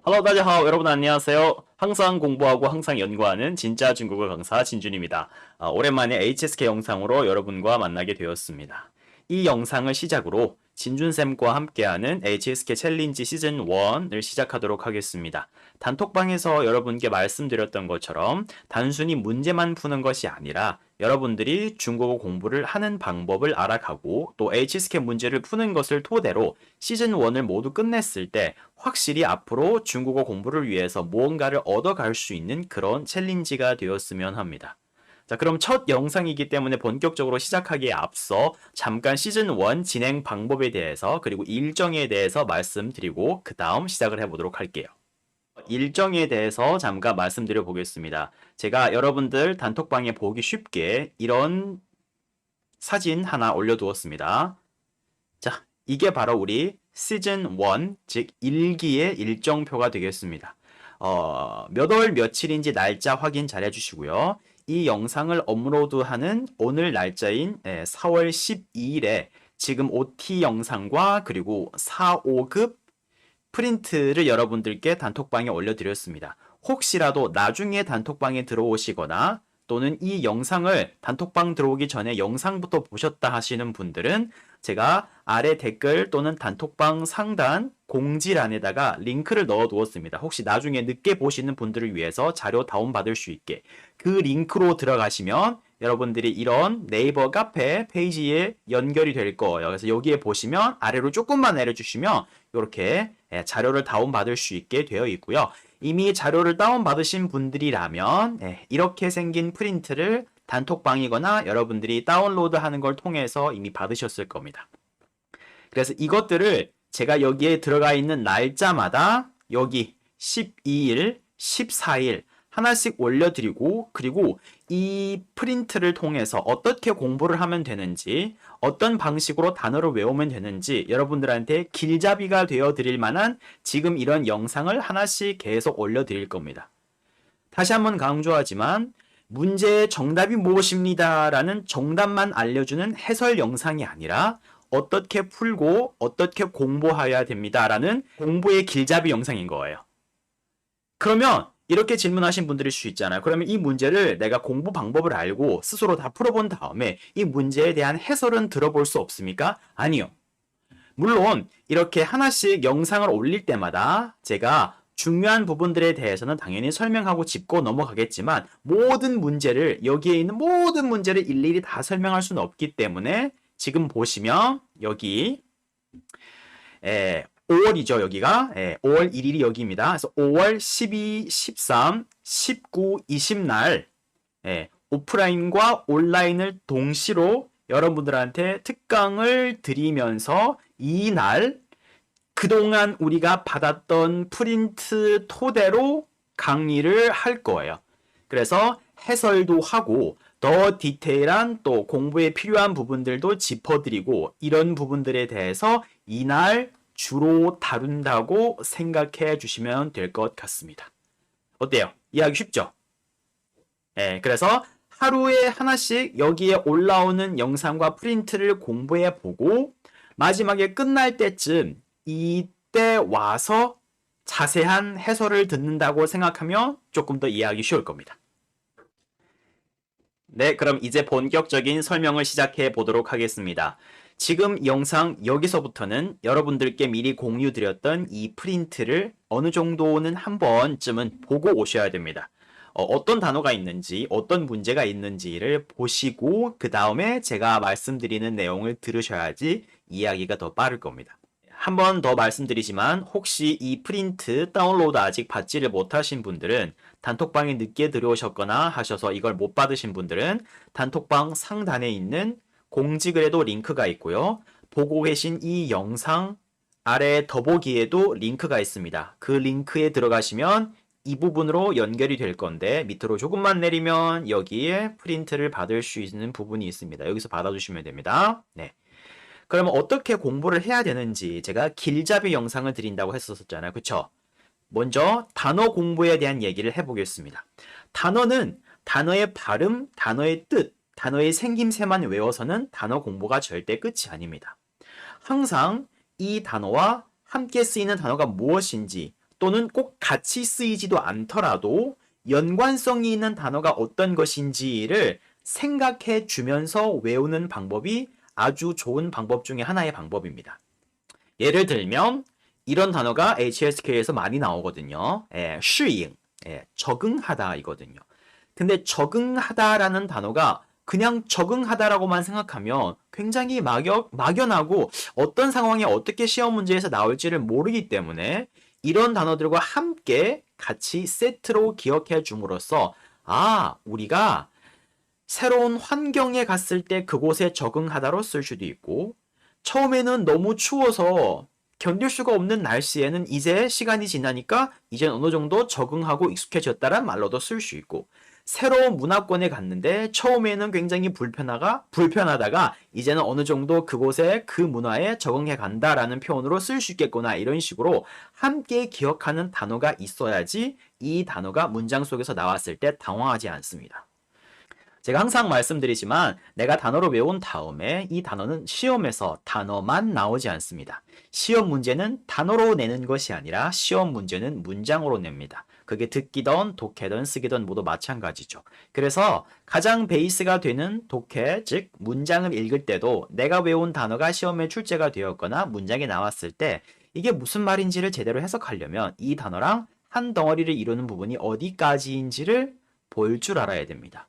Hello，大家好，여러분 안녕하세요. 항상 공부하고 항상 연구하는 진짜 중국어 강사 진준입니다. 오랜만에 HSK 영상으로 여러분과 만나게 되었습니다. 이 영상을 시작으로 진준쌤과 함께하는 HSK 챌린지 시즌 1을 시작하도록 하겠습니다. 단톡방에서 여러분께 말씀드렸던 것처럼 단순히 문제만 푸는 것이 아니라 여러분들이 중국어 공부를 하는 방법을 알아가고 또 HSK 문제를 푸는 것을 토대로 시즌 1을 모두 끝냈을 때 확실히 앞으로 중국어 공부를 위해서 무언가를 얻어갈 수 있는 그런 챌린지가 되었으면 합니다. 자, 그럼 첫 영상이기 때문에 본격적으로 시작하기에 앞서 잠깐 시즌 1 진행 방법에 대해서 그리고 일정에 대해서 말씀드리고 그 다음 시작을 해보도록 할게요. 일정에 대해서 잠깐 말씀드려 보겠습니다. 제가 여러분들 단톡방에 보기 쉽게 이런 사진 하나 올려두었습니다. 자, 이게 바로 우리 시즌 1, 즉 1기의 일정표가 되겠습니다. 몇 월 며칠인지 날짜 확인 잘 해주시고요. 이 영상을 업로드하는 오늘 날짜인 4월 12일에 지금 OT 영상과 그리고 4, 5급 프린트를 여러분들께 단톡방에 올려드렸습니다. 혹시라도 나중에 단톡방에 들어오시거나 또는 이 영상을 단톡방 들어오기 전에 영상부터 보셨다 하시는 분들은 제가 아래 댓글 또는 단톡방 상단 공지란에다가 링크를 넣어 두었습니다. 혹시 나중에 늦게 보시는 분들을 위해서 자료 다운받을 수 있게 그 링크로 들어가시면 여러분들이 이런 네이버 카페 페이지에 연결이 될 거예요. 그래서 여기에 보시면 아래로 조금만 내려주시면 이렇게 자료를 다운받을 수 있게 되어 있고요. 이미 자료를 다운받으신 분들이라면 이렇게 생긴 프린트를 단톡방이거나 여러분들이 다운로드하는 걸 통해서 이미 받으셨을 겁니다. 그래서 이것들을 제가 여기에 들어가 있는 날짜마다 여기 12일, 14일 하나씩 올려드리고 그리고 이 프린트를 통해서 어떻게 공부를 하면 되는지 어떤 방식으로 단어를 외우면 되는지 여러분들한테 길잡이가 되어 드릴 만한 지금 이런 영상을 하나씩 계속 올려드릴 겁니다. 다시 한번 강조하지만 문제의 정답이 무엇입니다 라는 정답만 알려주는 해설 영상이 아니라 어떻게 풀고 어떻게 공부해야 됩니다 라는 공부의 길잡이 영상인 거예요. 그러면 이렇게 질문하신 분들일 수 있잖아요. 그러면 이 문제를 내가 공부 방법을 알고 스스로 다 풀어본 다음에 이 문제에 대한 해설은 들어볼 수 없습니까? 아니요. 물론 이렇게 하나씩 영상을 올릴 때마다 제가 중요한 부분들에 대해서는 당연히 설명하고 짚고 넘어가겠지만 모든 문제를 여기에 있는 모든 문제를 일일이 다 설명할 수는 없기 때문에 지금 보시면 여기 5월이죠, 여기가. 5월 1일이 여기입니다. 그래서 5월 12, 13, 19, 20날 오프라인과 온라인을 동시로 여러분들한테 특강을 드리면서 이날 그동안 우리가 받았던 프린트 토대로 강의를 할 거예요. 그래서 해설도 하고 더 디테일한 또 공부에 필요한 부분들도 짚어드리고 이런 부분들에 대해서 이날 주로 다룬다고 생각해 주시면 될 것 같습니다. 어때요? 이해하기 쉽죠? 그래서 하루에 하나씩 여기에 올라오는 영상과 프린트를 공부해 보고 마지막에 끝날 때쯤 이때 와서 자세한 해설을 듣는다고 생각하면 조금 더 이해하기 쉬울 겁니다. 네, 그럼 이제 본격적인 설명을 시작해 보도록 하겠습니다. 지금 영상 여기서부터는 여러분들께 미리 공유드렸던 이 프린트를 어느 정도는 한 번쯤은 보고 오셔야 됩니다. 어떤 단어가 있는지, 어떤 문제가 있는지를 보시고 그 다음에 제가 말씀드리는 내용을 들으셔야지 이해하기가 더 빠를 겁니다. 한 번 더 말씀드리지만 혹시 이 프린트 다운로드 아직 받지를 못하신 분들은 단톡방에 늦게 들어오셨거나 하셔서 이걸 못 받으신 분들은 단톡방 상단에 있는 공지글에도 링크가 있고요. 보고 계신 이 영상 아래 더보기에도 링크가 있습니다. 그 링크에 들어가시면 이 부분으로 연결이 될 건데 밑으로 조금만 내리면 여기에 프린트를 받을 수 있는 부분이 있습니다. 여기서 받아주시면 됩니다. 네. 그러면 어떻게 공부를 해야 되는지 제가 길잡이 영상을 드린다고 했었잖아요. 그쵸? 먼저 단어 공부에 대한 얘기를 해보겠습니다. 단어는 단어의 발음, 단어의 뜻, 단어의 생김새만 외워서는 단어 공부가 절대 끝이 아닙니다. 항상 이 단어와 함께 쓰이는 단어가 무엇인지 또는 꼭 같이 쓰이지도 않더라도 연관성이 있는 단어가 어떤 것인지를 생각해 주면서 외우는 방법이 아주 좋은 방법 중에 하나의 방법입니다. 예를 들면 이런 단어가 HSK에서 많이 나오거든요.适应, 적응하다 이거든요. 근데 적응하다라는 단어가 그냥 적응하다라고만 생각하면 굉장히 막연하고 어떤 상황에 어떻게 시험 문제에서 나올지를 모르기 때문에 이런 단어들과 함께 같이 세트로 기억해 줌으로써 우리가 새로운 환경에 갔을 때 그곳에 적응하다로 쓸 수도 있고 처음에는 너무 추워서 견딜 수가 없는 날씨에는 이제 시간이 지나니까 이제 어느 정도 적응하고 익숙해졌다란 말로도 쓸 수 있고 새로운 문화권에 갔는데 처음에는 굉장히 불편하다가 이제는 어느 정도 그곳에 그 문화에 적응해 간다라는 표현으로 쓸 수 있겠구나 이런 식으로 함께 기억하는 단어가 있어야지 이 단어가 문장 속에서 나왔을 때 당황하지 않습니다. 제가 항상 말씀드리지만 내가 단어로 외운 다음에 이 단어는 시험에서 단어만 나오지 않습니다. 시험 문제는 단어로 내는 것이 아니라 시험 문제는 문장으로 냅니다. 그게 듣기든 독해든 쓰기든 모두 마찬가지죠. 그래서 가장 베이스가 되는 독해, 즉 문장을 읽을 때도 내가 외운 단어가 시험에 출제가 되었거나 문장에 나왔을 때 이게 무슨 말인지를 제대로 해석하려면 이 단어랑 한 덩어리를 이루는 부분이 어디까지인지를 볼 줄 알아야 됩니다.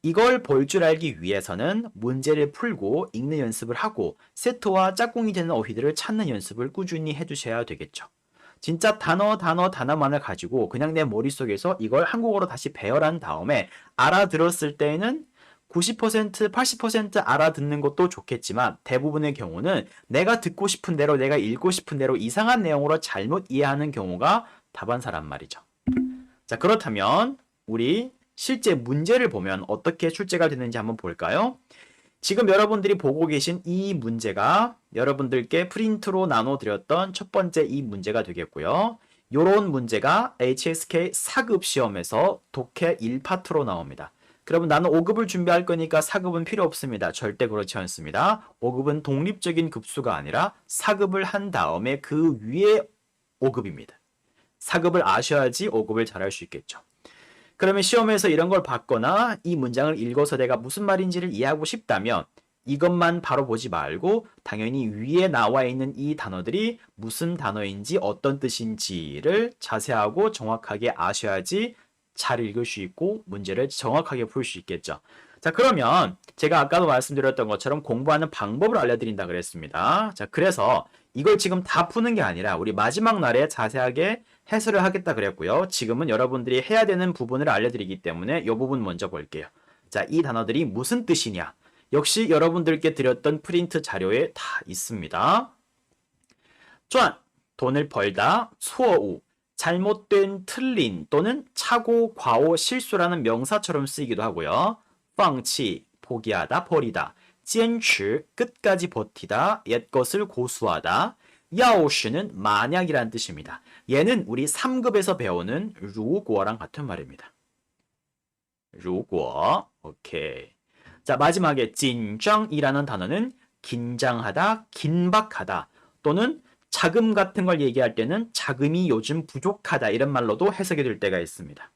이걸 볼 줄 알기 위해서는 문제를 풀고 읽는 연습을 하고 세트와 짝꿍이 되는 어휘들을 찾는 연습을 꾸준히 해두셔야 되겠죠. 진짜 단어만을 가지고 그냥 내 머릿속에서 이걸 한국어로 다시 배열한 다음에 알아들었을 때에는 90%, 80% 알아듣는 것도 좋겠지만 대부분의 경우는 내가 듣고 싶은 대로 내가 읽고 싶은 대로 이상한 내용으로 잘못 이해하는 경우가 다반사란 말이죠. 자, 그렇다면 우리 실제 문제를 보면 어떻게 출제가 되는지 한번 볼까요? 지금 여러분들이 보고 계신 이 문제가 여러분들께 프린트로 나눠드렸던 첫 번째 이 문제가 되겠고요. 요런 문제가 HSK 4급 시험에서 독해 1파트로 나옵니다. 그러면 나는 5급을 준비할 거니까 4급은 필요 없습니다. 절대 그렇지 않습니다. 5급은 독립적인 급수가 아니라 4급을 한 다음에 그 위에 5급입니다. 4급을 아셔야지 5급을 잘할 수 있겠죠. 그러면 시험에서 이런 걸 봤거나 이 문장을 읽어서 내가 무슨 말인지를 이해하고 싶다면 이것만 바로 보지 말고 당연히 위에 나와 있는 이 단어들이 무슨 단어인지 어떤 뜻인지를 자세하고 정확하게 아셔야지 잘 읽을 수 있고 문제를 정확하게 풀 수 있겠죠. 자, 그러면 제가 아까도 말씀드렸던 것처럼 공부하는 방법을 알려드린다 그랬습니다. 자, 그래서 이걸 지금 다 푸는 게 아니라 우리 마지막 날에 자세하게 해설을 하겠다 그랬고요. 지금은 여러분들이 해야 되는 부분을 알려드리기 때문에 이 부분 먼저 볼게요. 자, 이 단어들이 무슨 뜻이냐? 역시 여러분들께 드렸던 프린트 자료에 다 있습니다. 赚, 돈을 벌다, 错误, 잘못된, 틀린 또는 착오, 과오, 실수라는 명사처럼 쓰이기도 하고요. 放弃, 포기하다, 버리다. 坚持, 끝까지 버티다, 옛것을 고수하다. 要是는 만약이란 뜻입니다. 얘는 우리 3급에서 배우는 如果랑 같은 말입니다. 如果, 오케이. 자, 마지막에 紧张이라는 단어는 긴장하다, 긴박하다 또는 자금 같은 걸 얘기할 때는 자금이 요즘 부족하다 이런 말로도 해석이 될 때가 있습니다.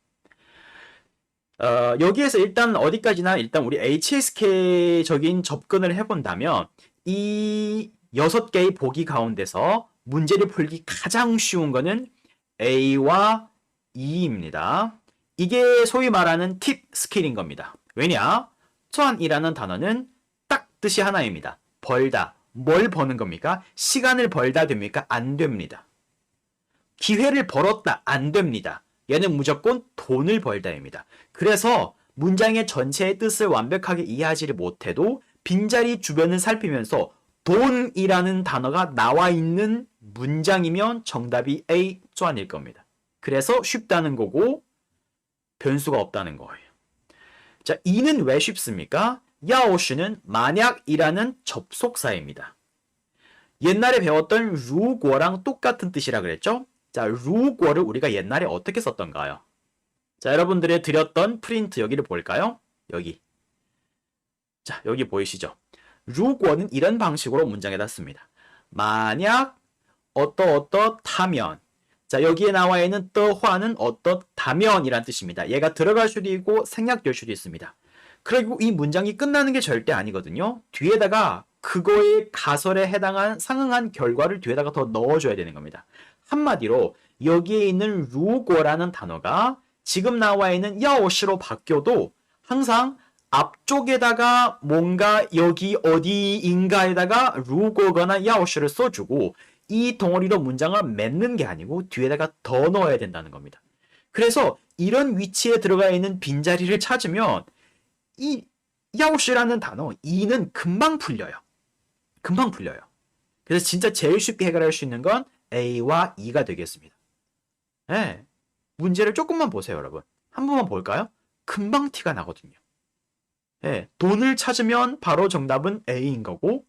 여기에서 일단 어디까지나 일단 우리 HSK적인 접근을 해본다면 이 6개의 보기 가운데서 문제를 풀기 가장 쉬운 거는 A와 E입니다. 이게 소위 말하는 팁 스킬인 겁니다. 왜냐? 赚이라는 단어는 딱 뜻이 하나입니다. 벌다. 뭘 버는 겁니까? 시간을 벌다 됩니까? 안 됩니다. 기회를 벌었다. 안 됩니다. 얘는 무조건 돈을 벌다입니다. 그래서 문장의 전체의 뜻을 완벽하게 이해하지를 못해도 빈자리 주변을 살피면서 돈이라는 단어가 나와 있는 문장이면 정답이 A, 赚일 겁니다. 그래서 쉽다는 거고 변수가 없다는 거예요. 자, 이는 왜 쉽습니까? 要是는 만약이라는 접속사입니다. 옛날에 배웠던 如果랑 똑같은 뜻이라 그랬죠? 자, 如果를 우리가 옛날에 어떻게 썼던가요? 자, 여러분들이 드렸던 프린트 여기를 볼까요? 여기. 자, 여기 보이시죠? 如果는 이런 방식으로 문장에다 씁니다. 만약 어떠어떠하면 자, 여기에 나와 있는 더화는 어떻다면이란 뜻입니다. 얘가 들어갈 수도 있고 생략될 수도 있습니다. 그리고 이 문장이 끝나는 게 절대 아니거든요. 뒤에다가 그거의 가설에 해당한 상응한 결과를 뒤에다가 더 넣어줘야 되는 겁니다. 한마디로 여기에 있는 루고라는 단어가 지금 나와 있는 야오시로 바뀌어도 항상 앞쪽에다가 뭔가 여기 어디인가에다가 루고거나 야오시를 써주고 이 덩어리로 문장을 맺는 게 아니고 뒤에다가 더 넣어야 된다는 겁니다. 그래서 이런 위치에 들어가 있는 빈자리를 찾으면 이 야오시라는 단어 이는 금방 풀려요. 금방 풀려요. 그래서 진짜 제일 쉽게 해결할 수 있는 건 A와 E가 되겠습니다. 네. 문제를 조금만 보세요, 여러분. 한 번만 볼까요? 금방 티가 나거든요. 네. 돈을 찾으면 바로 정답은 A인 거고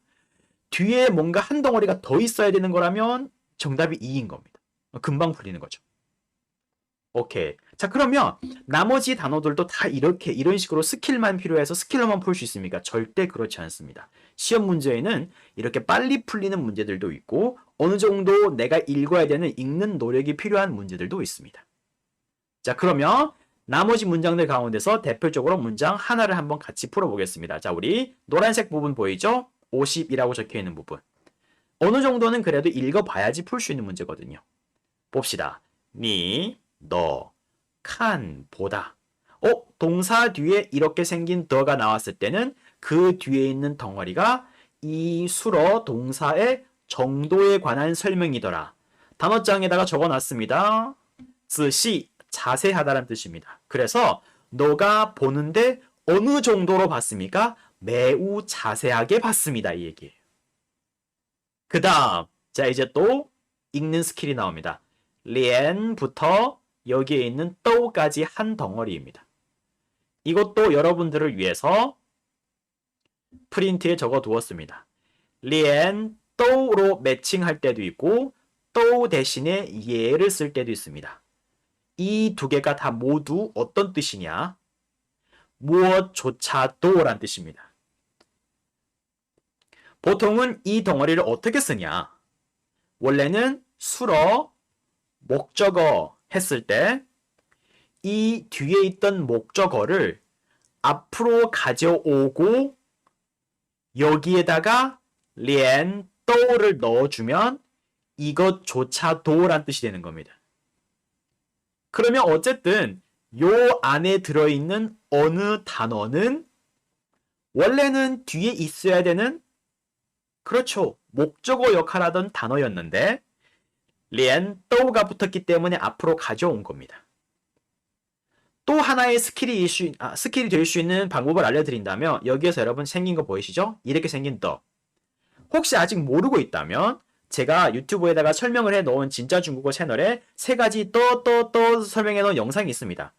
뒤에 뭔가 한 덩어리가 더 있어야 되는 거라면 정답이 E인 겁니다. 금방 풀리는 거죠. 오케이. 자, 그러면 나머지 단어들도 다 이렇게 이런 식으로 스킬만 필요해서 스킬로만 풀 수 있습니까? 절대 그렇지 않습니다. 시험 문제에는 이렇게 빨리 풀리는 문제들도 있고 어느 정도 내가 읽어야 되는 읽는 노력이 필요한 문제들도 있습니다. 자, 그러면 나머지 문장들 가운데서 대표적으로 문장 하나를 한번 같이 풀어보겠습니다. 자, 우리 노란색 부분 보이죠? 50이라고 적혀있는 부분. 어느 정도는 그래도 읽어봐야지 풀 수 있는 문제거든요. 봅시다. 니, 너, 칸, 보다. 동사 뒤에 이렇게 생긴 더가 나왔을 때는 그 뒤에 있는 덩어리가 이 수러 동사의 정도에 관한 설명이더라. 단어장에다가 적어놨습니다. 仔细, 자세하다는 뜻입니다. 그래서 너가 보는데 어느 정도로 봤습니까? 매우 자세하게 봤습니다. 이 얘기예요. 그 다음, 자 이제 또 읽는 스킬이 나옵니다. 리엔부터 여기에 있는 또까지 한 덩어리입니다. 이것도 여러분들을 위해서 프린트에 적어 두었습니다. 리엔 또로 매칭할 때도 있고 또 대신에 예를 쓸 때도 있습니다. 이 두 개가 다 모두 어떤 뜻이냐? 무엇조차도 란 뜻입니다. 보통은 이 덩어리를 어떻게 쓰냐? 원래는 수러, 목적어 했을 때 이 뒤에 있던 목적어를 앞으로 가져오고 여기에다가 리엔 또를 넣어주면 이것조차도 란 뜻이 되는 겁니다. 그러면 어쨌든 요 안에 들어있는 어느 단어는 원래는 뒤에 있어야 되는 그렇죠. 목적어 역할하던 단어였는데 리엔 또가 붙었기 때문에 앞으로 가져온 겁니다. 또 하나의 스킬이 될 수 있는 방법을 알려드린다면 여기에서 여러분 생긴 거 보이시죠? 이렇게 생긴 더. 혹시 아직 모르고 있다면 제가 유튜브에다가 설명을 해놓은 진짜 중국어 채널에 3가지 또 설명해 놓은 영상이 있습니다.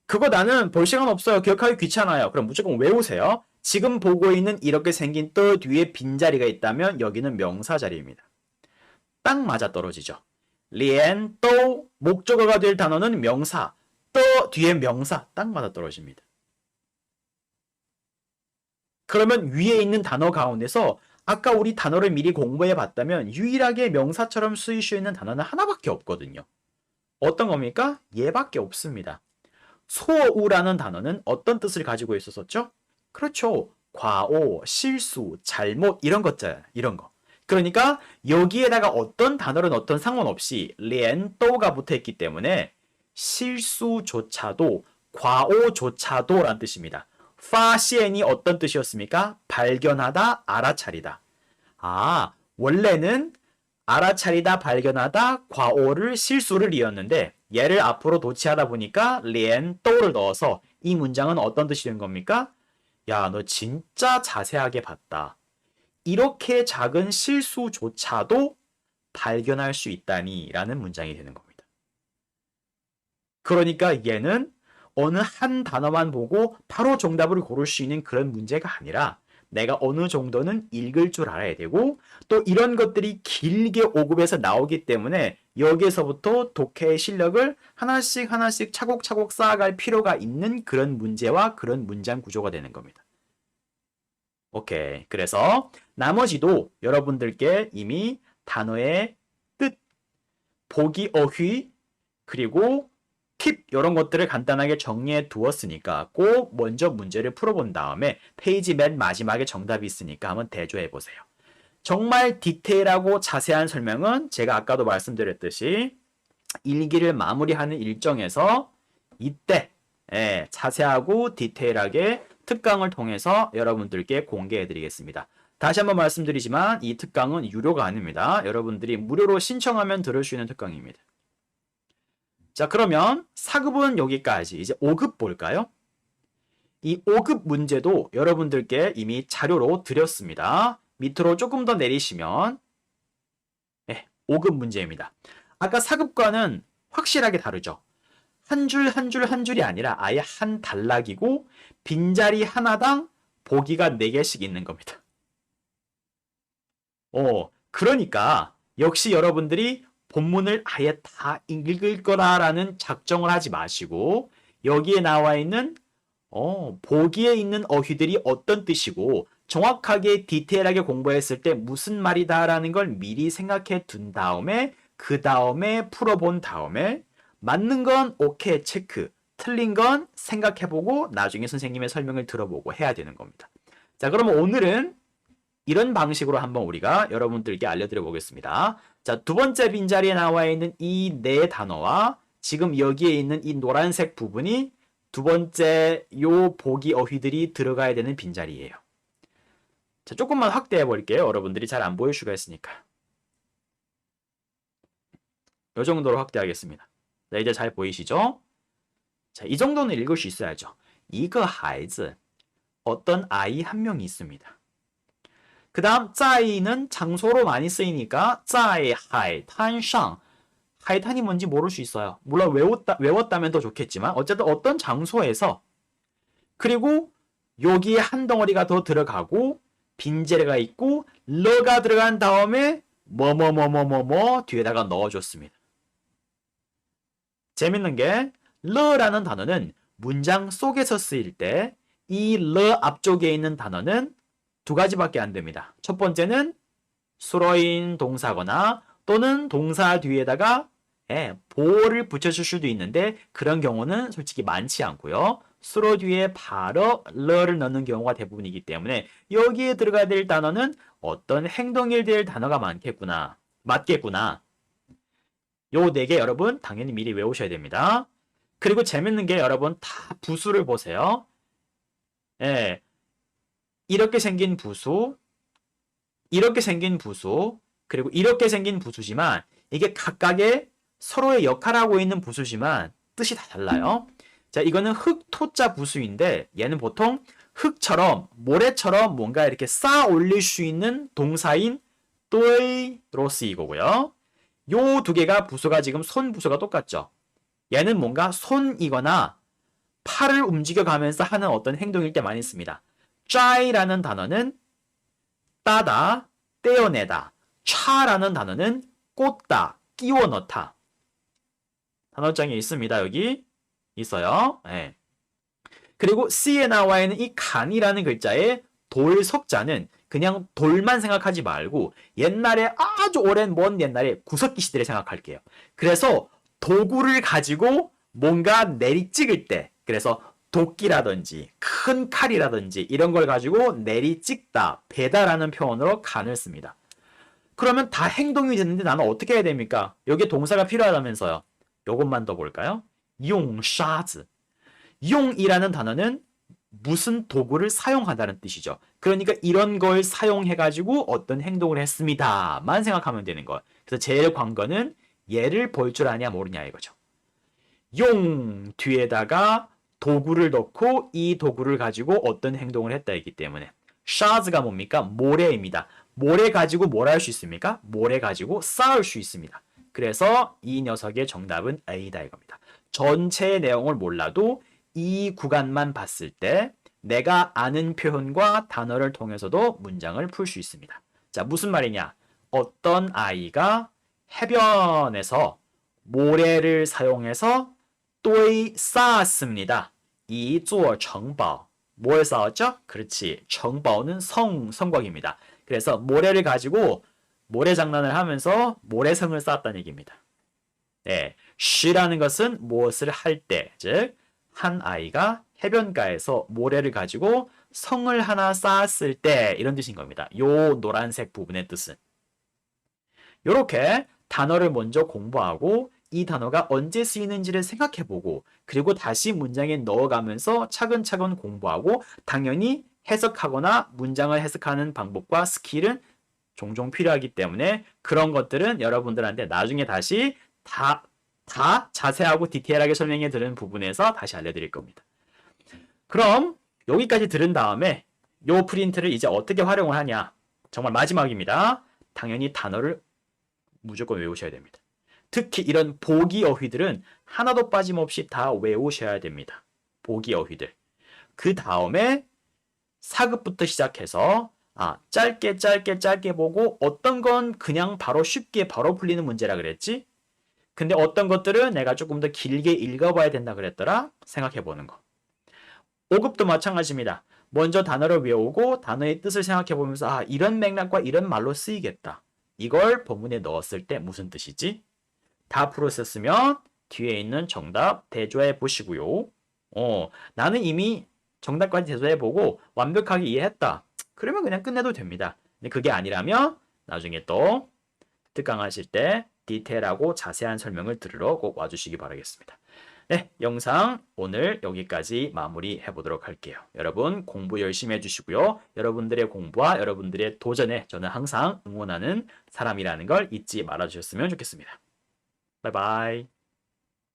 그거 나는 볼 시간 없어요. 기억하기 귀찮아요. 그럼 무조건 외우세요. 지금 보고 있는 이렇게 생긴 또 뒤에 빈자리가 있다면 여기는 명사 자리입니다. 딱 맞아떨어지죠. 리엔 또 목적어가 될 단어는 명사, 또 뒤에 명사 딱 맞아떨어집니다. 그러면 위에 있는 단어 가운데서 아까 우리 단어를 미리 공부해 봤다면 유일하게 명사처럼 쓰일 수 있는 단어는 하나밖에 없거든요. 어떤 겁니까? 얘밖에 없습니다. 소우라는 단어는 어떤 뜻을 가지고 있었었죠? 그렇죠. 과오, 실수, 잘못 이런 것들, 이런 거. 그러니까 여기에다가 어떤 단어는 어떤 상관없이 리엔또가 붙어있기 때문에 실수조차도, 과오조차도 라는 뜻입니다. 파시엔이 어떤 뜻이었습니까? 발견하다, 알아차리다. 원래는 알아차리다, 발견하다, 과오를, 실수를 이었는데 얘를 앞으로 도치하다 보니까 리엔또를 넣어서 이 문장은 어떤 뜻이 된 겁니까? 야, 너 진짜 자세하게 봤다. 이렇게 작은 실수조차도 발견할 수 있다니 라는 문장이 되는 겁니다. 그러니까 얘는 어느 한 단어만 보고 바로 정답을 고를 수 있는 그런 문제가 아니라 내가 어느 정도는 읽을 줄 알아야 되고 또 이런 것들이 길게 5급에서 나오기 때문에 여기에서부터 독해의 실력을 하나씩 차곡차곡 쌓아갈 필요가 있는 그런 문제와 그런 문장 구조가 되는 겁니다. 오케이. 그래서 나머지도 여러분들께 이미 단어의 뜻, 보기 어휘 그리고 팁 이런 것들을 간단하게 정리해 두었으니까 꼭 먼저 문제를 풀어본 다음에 페이지 맨 마지막에 정답이 있으니까 한번 대조해 보세요. 정말 디테일하고 자세한 설명은 제가 아까도 말씀드렸듯이 일기를 마무리하는 일정에서 이때 자세하고 디테일하게 특강을 통해서 여러분들께 공개해 드리겠습니다. 다시 한번 말씀드리지만 이 특강은 유료가 아닙니다. 여러분들이 무료로 신청하면 들을 수 있는 특강입니다. 자, 그러면 4급은 여기까지. 이제 5급 볼까요? 이 5급 문제도 여러분들께 이미 자료로 드렸습니다. 밑으로 조금 더 내리시면 5급 문제입니다. 아까 4급과는 확실하게 다르죠. 한 줄 한 줄 한 줄이 아니라 아예 한 단락이고 빈자리 하나당 보기가 4개씩 있는 겁니다. 그러니까 역시 여러분들이 본문을 아예 다 읽을 거라는 작정을 하지 마시고 여기에 나와 있는 보기에 있는 어휘들이 어떤 뜻이고 정확하게 디테일하게 공부했을 때 무슨 말이다라는 걸 미리 생각해 둔 다음에 그 다음에 풀어본 다음에 맞는 건 오케이 체크, 틀린 건 생각해보고 나중에 선생님의 설명을 들어보고 해야 되는 겁니다. 자, 그러면 오늘은 이런 방식으로 한번 우리가 여러분들께 알려드려 보겠습니다. 자, 두 번째 빈자리에 나와 있는 이 네 단어와 지금 여기에 있는 이 노란색 부분이 두 번째 요 보기 어휘들이 들어가야 되는 빈자리예요. 자, 조금만 확대해 볼게요. 여러분들이 잘 안 보일 수가 있으니까. 요 정도로 확대하겠습니다. 자, 이제 잘 보이시죠? 자, 이 정도는 읽을 수 있어야죠. 一个孩子 어떤 아이 한 명이 있습니다. 그 다음 在는 장소로 많이 쓰이니까 在海滩上 하이탄이 뭔지 모를 수 있어요. 물론 외웠다면 더 좋겠지만 어쨌든 어떤 장소에서 그리고 여기에 한 덩어리가 더 들어가고 빈자리가 있고 러가 들어간 다음에 뭐뭐뭐뭐뭐뭐 뒤에다가 넣어줬습니다. 재밌는 게 러라는 단어는 문장 속에서 쓰일 때 이 러 앞쪽에 있는 단어는 두 가지밖에 안 됩니다. 첫 번째는 수로인 동사거나 또는 동사 뒤에다가 보어를 붙여줄 수도 있는데 그런 경우는 솔직히 많지 않고요. 수로 뒤에 바로 러를 넣는 경우가 대부분이기 때문에 여기에 들어가야 될 단어는 어떤 행동일 될 단어가 맞겠구나. 요 4개 여러분 당연히 미리 외우셔야 됩니다. 그리고 재밌는 게 여러분 다 부수를 보세요. 이렇게 생긴 부수, 이렇게 생긴 부수, 그리고 이렇게 생긴 부수지만 이게 각각의 서로의 역할하고 있는 부수지만 뜻이 다 달라요. 자, 이거는 흙토자 부수인데 얘는 보통 흙처럼 모래처럼 뭔가 이렇게 쌓아 올릴 수 있는 동사인 또이로 쓰이고요. 요 두 개가 부수가 지금 손 부수가 똑같죠. 얘는 뭔가 손이거나 팔을 움직여가면서 하는 어떤 행동일 때 많이 씁니다. 짜이라는 단어는 따다, 떼어내다. 차라는 단어는 꽂다, 끼워 넣다. 단어장에 있습니다. 여기 있어요. 그리고 C에 나와 있는 이 간이라는 글자의 돌 석자는 그냥 돌만 생각하지 말고 옛날에 아주 오랜 먼 옛날에 구석기 시대를 생각할게요. 그래서 도구를 가지고 뭔가 내리 찍을 때 그래서 도끼라든지 큰 칼이라든지 이런 걸 가지고 내리 찍다, 베다라는 표현으로 간을 씁니다. 그러면 다 행동이 됐는데 나는 어떻게 해야 됩니까? 여기에 동사가 필요하다면서요. 요것만 더 볼까요? 용샤즈. 용이라는 단어는 무슨 도구를 사용하다는 뜻이죠. 그러니까 이런 걸 사용해가지고 어떤 행동을 했습니다만 생각하면 되는 거예요. 그래서 제일 관건은 얘를 볼 줄 아냐 모르냐 이거죠. 용 뒤에다가 도구를 넣고 이 도구를 가지고 어떤 행동을 했다이기 때문에 샤즈가 뭡니까? 모래입니다. 모래 가지고 뭘 할 수 있습니까? 모래 가지고 쌓을 수 있습니다. 그래서 이 녀석의 정답은 A다 이겁니다. 전체의 내용을 몰라도 이 구간만 봤을 때 내가 아는 표현과 단어를 통해서도 문장을 풀 수 있습니다. 자, 무슨 말이냐? 어떤 아이가 해변에서 모래를 사용해서 또이 쌓았습니다. 이座城堡. 뭘 쌓았죠? 그렇지.城堡는 성곽입니다. 그래서 모래를 가지고 모래 장난을 하면서 모래성을 쌓았다는 얘기입니다. 네, she라는 것은 무엇을 할 때, 즉 한 아이가 해변가에서 모래를 가지고 성을 하나 쌓았을 때 이런 뜻인 겁니다. 요 노란색 부분의 뜻은. 이렇게 단어를 먼저 공부하고 이 단어가 언제 쓰이는지를 생각해보고 그리고 다시 문장에 넣어가면서 차근차근 공부하고 당연히 해석하거나 문장을 해석하는 방법과 스킬은 종종 필요하기 때문에 그런 것들은 여러분들한테 나중에 다시 다 자세하고 디테일하게 설명해 드리는 부분에서 다시 알려드릴 겁니다. 그럼 여기까지 들은 다음에 요 프린트를 이제 어떻게 활용을 하냐. 정말 마지막입니다. 당연히 단어를 무조건 외우셔야 됩니다. 특히 이런 보기 어휘들은 하나도 빠짐없이 다 외우셔야 됩니다. 보기 어휘들. 그 다음에 사급부터 시작해서 짧게 보고 어떤 건 그냥 바로 쉽게 바로 풀리는 문제라 그랬지? 근데 어떤 것들은 내가 조금 더 길게 읽어봐야 된다 그랬더라? 생각해보는 거. 5급도 마찬가지입니다. 먼저 단어를 외우고 단어의 뜻을 생각해보면서 이런 맥락과 이런 말로 쓰이겠다. 이걸 본문에 넣었을 때 무슨 뜻이지? 다 풀었었으면 뒤에 있는 정답 대조해 보시고요. 나는 이미 정답까지 대조해 보고 완벽하게 이해했다. 그러면 그냥 끝내도 됩니다. 근데 그게 아니라면 나중에 또 특강 하실 때 디테일하고 자세한 설명을 들으러 꼭 와주시기 바라겠습니다. 네, 영상 오늘 여기까지 마무리해 보도록 할게요. 여러분 공부 열심히 해주시고요. 여러분들의 공부와 여러분들의 도전에 저는 항상 응원하는 사람이라는 걸 잊지 말아주셨으면 좋겠습니다. 바이바이.